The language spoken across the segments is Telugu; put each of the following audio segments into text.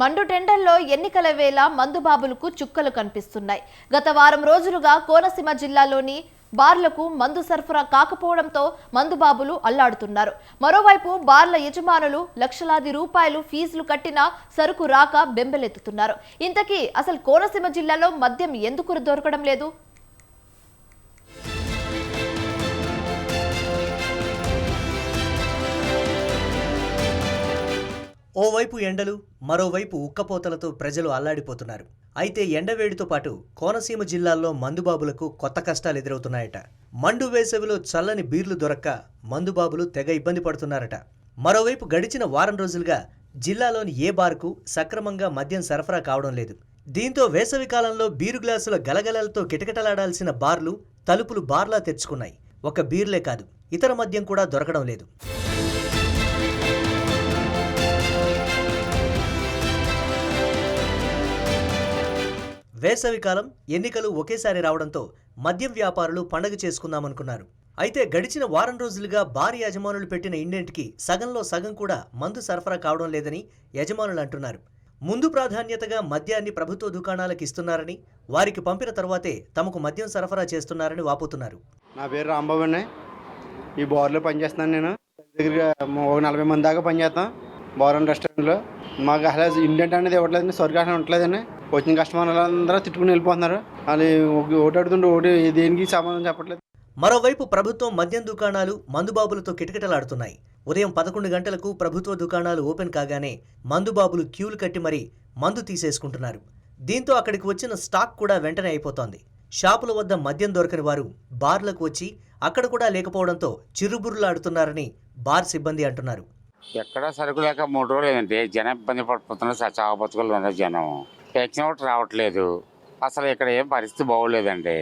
మండు టెండర్లో ఎన్నికల వేళ మందుబాబులకు చుక్కలు కనిపిస్తున్నాయి. గత వారం రోజులుగా కోనసీమ జిల్లాలోని బార్లకు మందు సరఫరా కాకపోవడంతో మందుబాబులు అల్లాడుతున్నారు. మరోవైపు బార్ల యజమానులు లక్షలాది రూపాయలు ఫీజులు కట్టినా సరుకు రాక బెంబెలెత్తుతున్నారు. ఇంతకీ అసలు కోనసీమ జిల్లాలో మద్యం ఎందుకు దొరకడం లేదు? ఓవైపు ఎండలు, మరోవైపు ఉక్కపోతలతో ప్రజలు అల్లాడిపోతున్నారు. అయితే ఎండవేడితో పాటు కోనసీమ జిల్లాల్లో మందుబాబులకు కొత్త కష్టాలు ఎదురవుతున్నాయట. మండు వేసవిలో చల్లని బీర్లు దొరక్క మందుబాబులు తెగ ఇబ్బంది పడుతున్నారట. మరోవైపు గడిచిన వారం రోజులుగా జిల్లాలోని ఏ బార్కు సక్రమంగా మద్యం సరఫరా కావడం లేదు. దీంతో వేసవి కాలంలో బీరు గ్లాసుల గలగలలతో కిటకిటలాడాల్సిన బార్లు తలుపులు బార్లా తెచ్చుకున్నాయి. ఒక బీర్లే కాదు, ఇతర మద్యం కూడా దొరకడం లేదు. వేసవికాలం, ఎన్నికలు ఒకేసారి రావడంతో మద్యం వ్యాపారులు పండగ చేసుకుందామనుకున్నారు. అయితే గడిచిన వారం రోజులుగా బార్ యజమానులు పెట్టిన ఇండెంట్కి సగంలో సగం కూడా మందు సరఫరా కావడం లేదని యజమానులు అంటున్నారు. ముందు ప్రాధాన్యతగా మద్యాన్ని ప్రభుత్వ దుకాణాలకు ఇస్తున్నారని, వారికి పంపిన తర్వాతే తమకు మద్యం సరఫరా చేస్తున్నారని వాపోతున్నారు. నా పేరు రాంబాబు అండి. ఈ బార్లో పనిచేస్తున్నాను. నేను దగ్గరగా 40 మంది దాకా పనిచేస్తాం బార్ అండ్ రెస్టారెంట్లో. మాకు అసలు ఇండెంట్ అనేది ఇవ్వట్లేదండి, సరుకు ఉండట్లేదండి. వచ్చిన కస్టమర్లందరూ తిట్టుకుని వెళ్ళిపోతున్నారు. అది ఓటు అడుగుతుంటే ఓటు దేనికి సమాధానం చెప్పట్లేదు. మరోవైపు ప్రభుత్వం మద్యం దుకాణాలు మందుబాబులతో కిటకిటలాడుతున్నాయి. ఉదయం 11 గంటలకు ప్రభుత్వ దుకాణాలు ఓపెన్ కాగానే మందుబాబులు క్యూలు కట్టి మరీ మందు తీసేసుకుంటున్నారు. దీంతో అక్కడికి వచ్చిన స్టాక్ కూడా వెంటనే అయిపోతోంది. షాపుల వద్ద మద్యం దొరకని వారు బార్లకు వచ్చి అక్కడ కూడా లేకపోవడంతో చిరుబుర్రులాడుతున్నారని బార్ సిబ్బంది అంటున్నారు. ఎక్కడ సరుకు లేక 3 రోజులు ఏంటంటే జనం ఇబ్బంది పడిపోతున్నారు. చావ బతుకులు ఉన్నారు జనం. తెచ్చిన ఒకటి రావట్లేదు. అసలు ఇక్కడ ఏం పరిస్థితి బాగోలేదండి.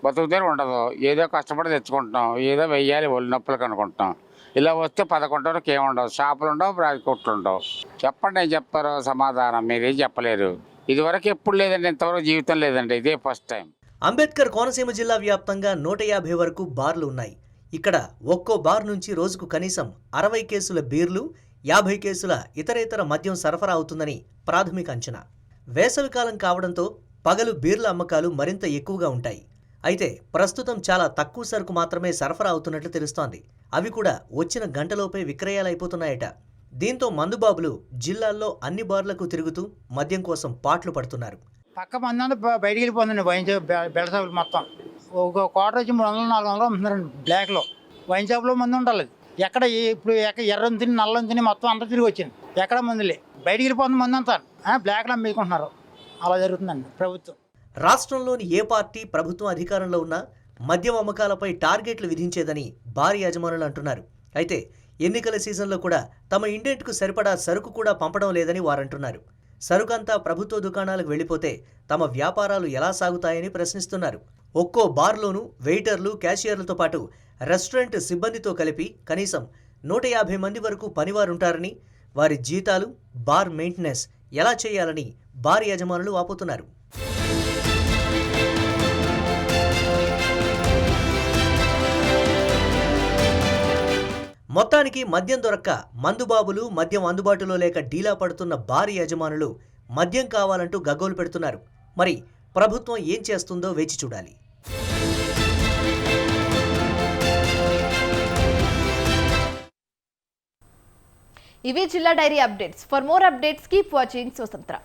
బతుకుతే ఉండదు. ఏదో కష్టపడి తెచ్చుకుంటున్నాం, ఏదో వెయ్యాలి ఒళ్ళు నొప్పులకు అనుకుంటున్నాం. ఇలా వస్తే 11 ఏముండవు, షాపులు ఉండవు, కొట్లు ఉండవు. చెప్పండి, ఏం చెప్తారో సమాధానం మీరేం చెప్పలేరు. ఇదివరకు ఎప్పుడు లేదండి, ఇంతవరకు జీవితం లేదండి, ఇదే ఫస్ట్ టైం. అంబేద్కర్ కోనసీమ జిల్లా వ్యాప్తంగా 150 వరకు బార్లు ఉన్నాయి. ఇక్కడ ఒక్కో బార్ నుంచి రోజుకు కనీసం 60 కేసుల బీర్లు, 50 కేసుల ఇతరేతర మద్యం సరఫరా అవుతుందని ప్రాథమిక అంచనా. వేసవికాలం కావడంతో పగలు బీర్ల అమ్మకాలు మరింత ఎక్కువగా ఉంటాయి. అయితే ప్రస్తుతం చాలా తక్కువ సరుకు మాత్రమే సరఫరా అవుతున్నట్లు తెలుస్తోంది. అవి కూడా వచ్చిన గంటలోపే విక్రయాలైపోతున్నాయట. దీంతో మందుబాబులు జిల్లాల్లో అన్ని బార్లకు తిరుగుతూ మద్యం కోసం పాట్లు పడుతున్నారు. పక్క మంది బయటికి వెళ్ళిపోతుందండి. వైన్ షాప్ బెల్ట్ షాపులు మొత్తం ఒక క్వార్టర్ వచ్చి 300-400 అమ్ముతున్నారండి బ్లాక్లో. వైన్ షాప్లో మంది ఉండాలి. ఎక్కడ ఇప్పుడు ఎర్రం తిని నల్లని తిని మొత్తం అంతా తిరిగి వచ్చింది. ఎక్కడ మందులే బయటికి వెళ్ళిపోతుంది మంది అంతా బ్లాక్లో అమ్మేసుకుంటున్నారు. అలా జరుగుతుందండి ప్రభుత్వం. రాష్ట్రంలోని ఏ పార్టీ ప్రభుత్వం అధికారంలో ఉన్నా మద్యం అమ్మకాలపై టార్గెట్లు విధించేదని బార్ యజమానులు అంటున్నారు. అయితే ఎన్నికల సీజన్లో కూడా తమ ఇండెంట్కు సరిపడా సరుకు కూడా పంపడం లేదని వారంటున్నారు. సరుకంతా ప్రభుత్వ దుకాణాలకు వెళ్లిపోతే తమ వ్యాపారాలు ఎలా సాగుతాయని ప్రశ్నిస్తున్నారు. ఒక్కో బార్లోనూ వెయిటర్లు, క్యాషియర్లతో పాటు రెస్టారెంట్ సిబ్బందితో కలిపి కనీసం 150 మంది వరకు పనివారుంటారని, వారి జీతాలు, బార్ మెయింటెనెన్స్ ఎలా చేయాలని బార్ యజమానులు వాపోతున్నారు. మొత్తానికి మద్యం దొరక్క మందుబాబులు మద్యం అందుబాటులో లేక డీలా పడుతున్న బార్ యజమానులు మద్యం కావాలంటూ గగ్గోలు పెడుతున్నారు. మరి ప్రభుత్వం ఏం చేస్తుందో వేచి చూడాలి. ఇవి జిల్లా diary updates. For more updates keep watching స్వతంత్ర.